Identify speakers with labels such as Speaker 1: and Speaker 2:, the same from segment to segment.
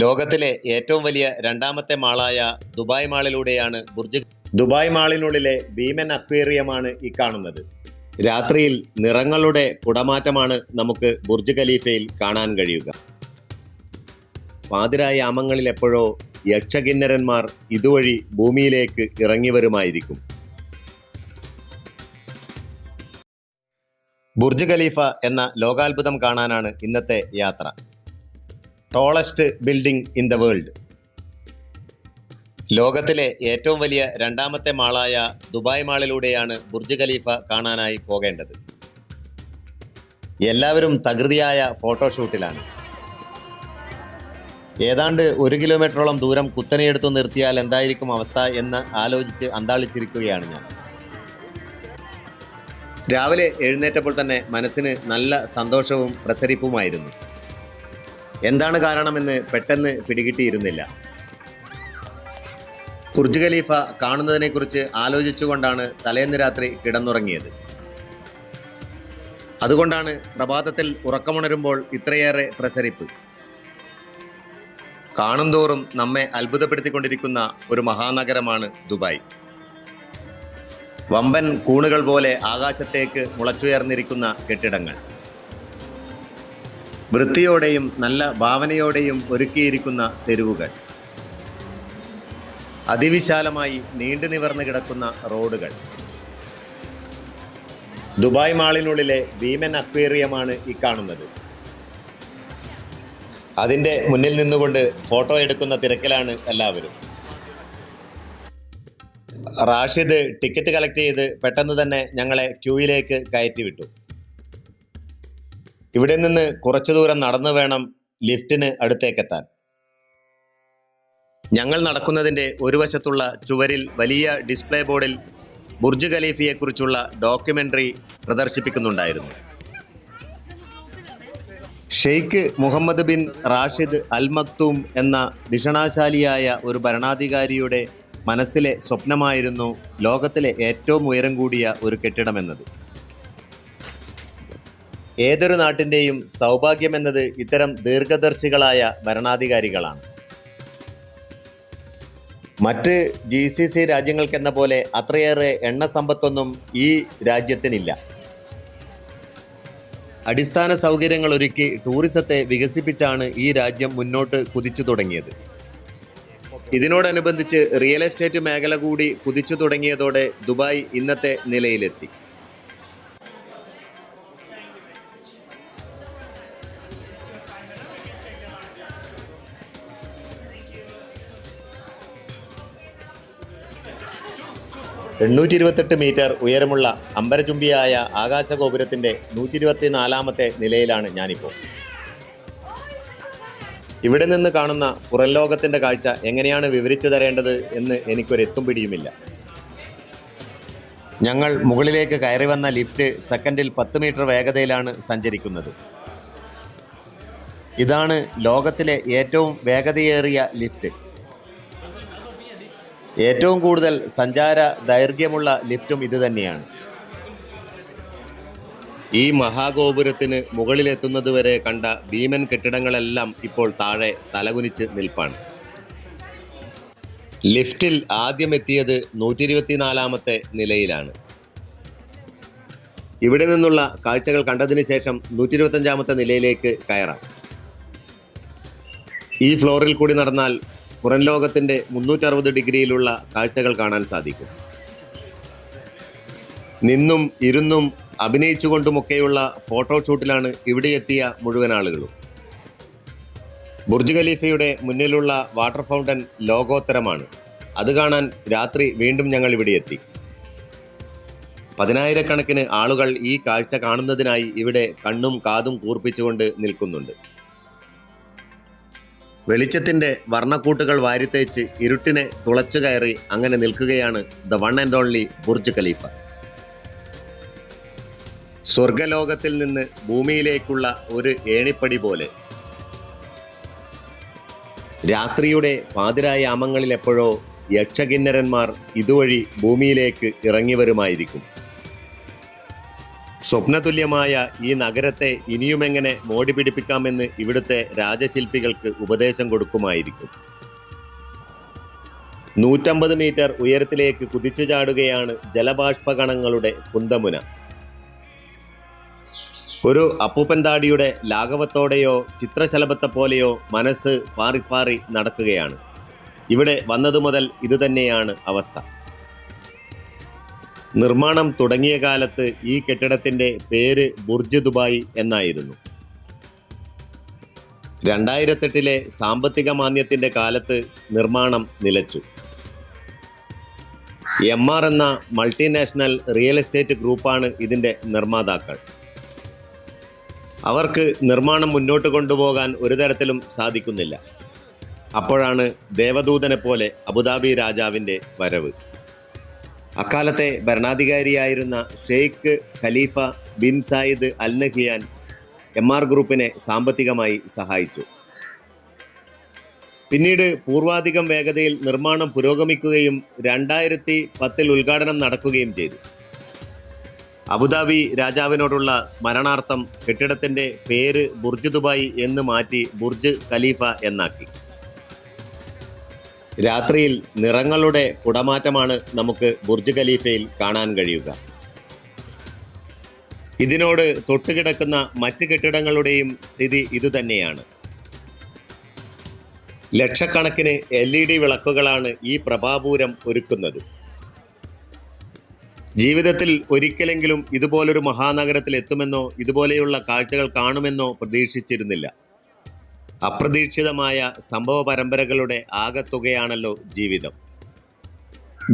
Speaker 1: ലോകത്തിലെ ഏറ്റവും വലിയ രണ്ടാമത്തെ മാളായ ദുബായ് മാളിലൂടെയാണ് ദുബായ് മാളിനുള്ളിലെ ഭീമൻ അക്വേറിയമാണ് ഈ കാണുന്നത്. രാത്രിയിൽ നിറങ്ങളുടെ കുടമാറ്റമാണ് നമുക്ക് ബുർജ് ഖലീഫയിൽ കാണാൻ കഴിയുക. പാതിരായ യാമങ്ങളിൽ എപ്പോഴോ യക്ഷകിന്നരന്മാർ ഇതുവഴി ഭൂമിയിലേക്ക് ഇറങ്ങി വരുമായിരിക്കും. ബുർജ് ഖലീഫ എന്ന ലോകാത്ഭുതം കാണാനാണ് ഇന്നത്തെ യാത്ര. Tallest building in the world. ലോകത്തിലെ ഏറ്റവും വലിയ രണ്ടാമത്തെ മാളായ ദുബായ് മാളിലൂടെയാണ് ബുർജ് ഖലീഫ കാണാനായി പോകേണ്ടത്. എല്ലാവരും തകൃതിയായ ഫോട്ടോഷൂട്ടിലാണ്. ഏതാണ്ട് 1 കിലോമീറ്ററോളം ദൂരം കുത്തനെയെടുത്തു നിർത്തിയാൽ എന്തായിരിക്കും അവസ്ഥ എന്ന് ആലോചിച്ച് അന്താളിച്ചിരിക്കുകയാണ് ഞാൻ. രാവിലെ എഴുന്നേറ്റപ്പോൾ തന്നെ മനസ്സിന് നല്ല സന്തോഷവും പ്രസരിപ്പുമായിരുന്നു. എന്താണ് കാരണമെന്ന് പെട്ടെന്ന് പിടികിട്ടിയിരുന്നില്ല. ബുർജ് ഖലീഫ കാണുന്നതിനെക്കുറിച്ച് ആലോചിച്ചുകൊണ്ടാണ് തലേന്ന് രാത്രി കിടന്നുറങ്ങിയത്. അതുകൊണ്ടാണ് പ്രഭാതത്തിൽ ഉറക്കമുണരുമ്പോൾ ഇത്രയേറെ പ്രസരിപ്പ്. കാണുന്തോറും നമ്മെ അത്ഭുതപ്പെടുത്തിക്കൊണ്ടിരിക്കുന്ന ഒരു മഹാനഗരമാണ് ദുബായ്. വമ്പൻ കൂണുകൾ പോലെ ആകാശത്തേക്ക് മുളച്ചുയർന്നിരിക്കുന്ന കെട്ടിടങ്ങൾ, വൃത്തിയോടെയും നല്ല ഭാവനയോടെയും ഒരുക്കിയിരിക്കുന്ന തെരുവുകൾ, അതിവിശാലമായി നീണ്ടു നിവർന്ന് കിടക്കുന്ന റോഡുകൾ. ദുബായ് മാളിനുള്ളിലെ ഭീമൻ അക്വേറിയമാണ് ഈ കാണുന്നത്. അതിൻ്റെ മുന്നിൽ നിന്നുകൊണ്ട് ഫോട്ടോ എടുക്കുന്ന തിരക്കിലാണ് എല്ലാവരും. റാഷിദ് ടിക്കറ്റ് കളക്ട് ചെയ്ത് പെട്ടെന്ന് തന്നെ ഞങ്ങളെ ക്യൂയിലേക്ക് കയറ്റിവിട്ടു. ഇവിടെ നിന്ന് കുറച്ചു ദൂരം നടന്നു വേണം ലിഫ്റ്റിന് അടുത്തേക്കെത്താൻ. ഞങ്ങൾ നടക്കുന്നതിൻ്റെ ഒരു വശത്തുള്ള ചുവരിൽ വലിയ ഡിസ്പ്ലേ ബോർഡിൽ ബുർജ് ഖലീഫയെക്കുറിച്ചുള്ള ഡോക്യുമെൻ്ററി പ്രദർശിപ്പിക്കുന്നുണ്ടായിരുന്നു. Sheikh Mohammed bin Rashid Al Maktoum എന്ന ദിഷണാശാലിയായ ഒരു ഭരണാധികാരിയുടെ മനസ്സിലെ സ്വപ്നമായിരുന്നു ലോകത്തിലെ ഏറ്റവും ഉയരം കൂടിയ ഒരു കെട്ടിടമെന്നത്. ഏതൊരു നാട്ടിൻ്റെയും സൗഭാഗ്യമെന്നത് ഇത്തരം ദീർഘദർശികളായ ഭരണാധികാരികളാണ്. മറ്റ് GCC രാജ്യങ്ങൾക്കെന്ന പോലെ അത്രയേറെ എണ്ണ സമ്പത്തൊന്നും ഈ രാജ്യത്തിനില്ല. അടിസ്ഥാന സൗകര്യങ്ങൾ ഒരുക്കി ടൂറിസത്തെ വികസിപ്പിച്ചാണ് ഈ രാജ്യം മുന്നോട്ട് കുതിച്ചു തുടങ്ങിയത്. ഇതിനോടനുബന്ധിച്ച് റിയൽ എസ്റ്റേറ്റ് മേഖല കൂടി കുതിച്ചു തുടങ്ങിയതോടെ ദുബായ് ഇന്നത്തെ നിലയിലെത്തി. മീറ്റർ ഉയരമുള്ള അമ്പരചുംബിയായ ആകാശഗോപുരത്തിൻ്റെ 124ാമത്തെ നിലയിലാണ് ഞാനിപ്പോൾ. ഇവിടെ നിന്ന് കാണുന്ന പുറം ലോകത്തിൻ്റെ കാഴ്ച എങ്ങനെയാണ് വിവരിച്ചു തരേണ്ടത് എന്ന് എനിക്കൊരെത്തും പിടിയുമില്ല. ഞങ്ങൾ മുകളിലേക്ക് കയറി വന്ന ലിഫ്റ്റ് സെക്കൻഡിൽ 10 മീറ്റർ വേഗതയിലാണ് സഞ്ചരിക്കുന്നത്. ഇതാണ് ലോകത്തിലെ ഏറ്റവും വേഗതയേറിയ ലിഫ്റ്റ്. ഏറ്റവും കൂടുതൽ സഞ്ചാര ദൈർഘ്യമുള്ള ലിഫ്റ്റും ഇത് തന്നെയാണ്. ഈ മഹാഗോപുരത്തിന് മുകളിലെത്തുന്നതുവരെ കണ്ട ഭീമൻ കെട്ടിടങ്ങളെല്ലാം ഇപ്പോൾ താഴെ തലകുനിച്ച് നിൽപ്പാണ്. ലിഫ്റ്റിൽ ആദ്യം എത്തിയത് 124ാമത്തെ നിലയിലാണ്. ഇവിടെ നിന്നുള്ള കാഴ്ചകൾ കണ്ടതിന് ശേഷം 125ാമത്തെ നിലയിലേക്ക് കയറാം. ഈ ഫ്ലോറിൽ കൂടി നടന്നാൽ പുറം ലോകത്തിൻ്റെ 360 ഡിഗ്രിയിലുള്ള കാഴ്ചകൾ കാണാൻ സാധിക്കും. നിന്നും ഇരുന്നും അഭിനയിച്ചുകൊണ്ടുമൊക്കെയുള്ള ഫോട്ടോഷൂട്ടിലാണ് ഇവിടെ എത്തിയ മുഴുവൻ ആളുകളും. ബുർജ് ഖലീഫയുടെ മുന്നിലുള്ള വാട്ടർ ഫൗണ്ടൻ ലോകോത്തരമാണ്. അത് കാണാൻ രാത്രി വീണ്ടും ഞങ്ങൾ ഇവിടെ എത്തി. 10,000-കണക്കിന് ആളുകൾ ഈ കാഴ്ച കാണുന്നതിനായി ഇവിടെ കണ്ണും കാതും കൂർപ്പിച്ചുകൊണ്ട് നിൽക്കുന്നുണ്ട്. വെളിച്ചത്തിൻ്റെ വർണ്ണക്കൂട്ടുകൾ വാരിത്തേച്ച് ഇരുട്ടിനെ തുളച്ചു കയറി അങ്ങനെ നിൽക്കുകയാണ് the one and only Burj Khalifa. സ്വർഗലോകത്തിൽ നിന്ന് ഭൂമിയിലേക്കുള്ള ഒരു ഏണിപ്പടി പോലെ. രാത്രിയുടെ പാതിരായ യാമങ്ങളിൽ എപ്പോഴോ യക്ഷകിന്നരന്മാർ ഇതുവഴി ഭൂമിയിലേക്ക് ഇറങ്ങി വരുമായിരിക്കും. സ്വപ്നതുല്യമായ ഈ നഗരത്തെ ഇനിയുമെങ്ങനെ മോടി പിടിപ്പിക്കാമെന്ന് ഇവിടുത്തെ രാജശില്പികൾക്ക് ഉപദേശം കൊടുക്കുമായിരിക്കും. 150 മീറ്റർ ഉയരത്തിലേക്ക് കുതിച്ചു ചാടുകയാണ് ജലബാഷ്പകണങ്ങളുടെ കുന്തമുന. ഒരു അപ്പൂപ്പൻ താടിയുടെ ലാഘവത്തോടെയോ ചിത്രശലഭത്തെ പോലെയോ മനസ്സ് പാറിപ്പാറി നടക്കുകയാണ്. ഇവിടെ വന്നതു മുതൽ ഇതുതന്നെയാണ് അവസ്ഥ. നിർമ്മാണം തുടങ്ങിയ കാലത്ത് ഈ കെട്ടിടത്തിൻ്റെ പേര് ബുർജ് ദുബായ് എന്നായിരുന്നു. 2008 സാമ്പത്തിക മാന്ദ്യത്തിൻ്റെ കാലത്ത് നിർമ്മാണം നിലച്ചു. MR എന്ന മൾട്ടിനാഷണൽ റിയൽ എസ്റ്റേറ്റ് ഗ്രൂപ്പാണ് ഇതിൻ്റെ നിർമ്മാതാക്കൾ. അവർക്ക് നിർമ്മാണം മുന്നോട്ട് കൊണ്ടുപോകാൻ ഒരു തരത്തിലും സാധിക്കുന്നില്ല. അപ്പോഴാണ് ദേവദൂതനെ പോലെ അബുദാബി രാജാവിൻ്റെ വരവ്. അക്കാലത്തെ ഭരണാധികാരിയായിരുന്ന Sheikh Khalifa bin Zayed Al Nahyan MR ഗ്രൂപ്പിനെ സാമ്പത്തികമായി സഹായിച്ചു. പിന്നീട് പൂർവാധികം വേഗതയിൽ നിർമ്മാണം പുരോഗമിക്കുകയും 2010 ഉദ്ഘാടനം നടക്കുകയും ചെയ്തു. അബുദാബി രാജാവിനോടുള്ള സ്മരണാർത്ഥം കെട്ടിടത്തിൻ്റെ പേര് ബുർജ് ദുബായ് എന്ന് മാറ്റി ബുർജ് ഖലീഫ എന്നാക്കി. രാത്രിയിൽ നിറങ്ങളുടെ കുടമാറ്റമാണ് നമുക്ക് ബുർജ് ഖലീഫയിൽ കാണാൻ കഴിയുക. ഇതിനോട് തൊട്ടുകിടക്കുന്ന മറ്റ് കെട്ടിടങ്ങളുടെയും സ്ഥിതി ഇതുതന്നെയാണ്. ലക്ഷക്കണക്കിന് LED വിളക്കുകളാണ് ഈ പ്രഭാപൂരം ഒരുക്കുന്നത്. ജീവിതത്തിൽ ഒരിക്കലെങ്കിലും ഇതുപോലൊരു മഹാനഗരത്തിൽ എത്തുമെന്നോ ഇതുപോലെയുള്ള കാഴ്ചകൾ കാണുമെന്നോ പ്രതീക്ഷിച്ചിരുന്നില്ല. അപ്രതീക്ഷിതമായ സംഭവ പരമ്പരകളുടെ ആകത്തുകയാണല്ലോ ജീവിതം.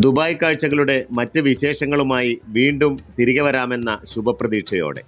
Speaker 1: ദുബായ് കാഴ്ചകളുടെ മറ്റ് വിശേഷങ്ങളുമായി വീണ്ടും തിരികെ വരാമെന്ന ശുഭപ്രതീക്ഷയോടെ.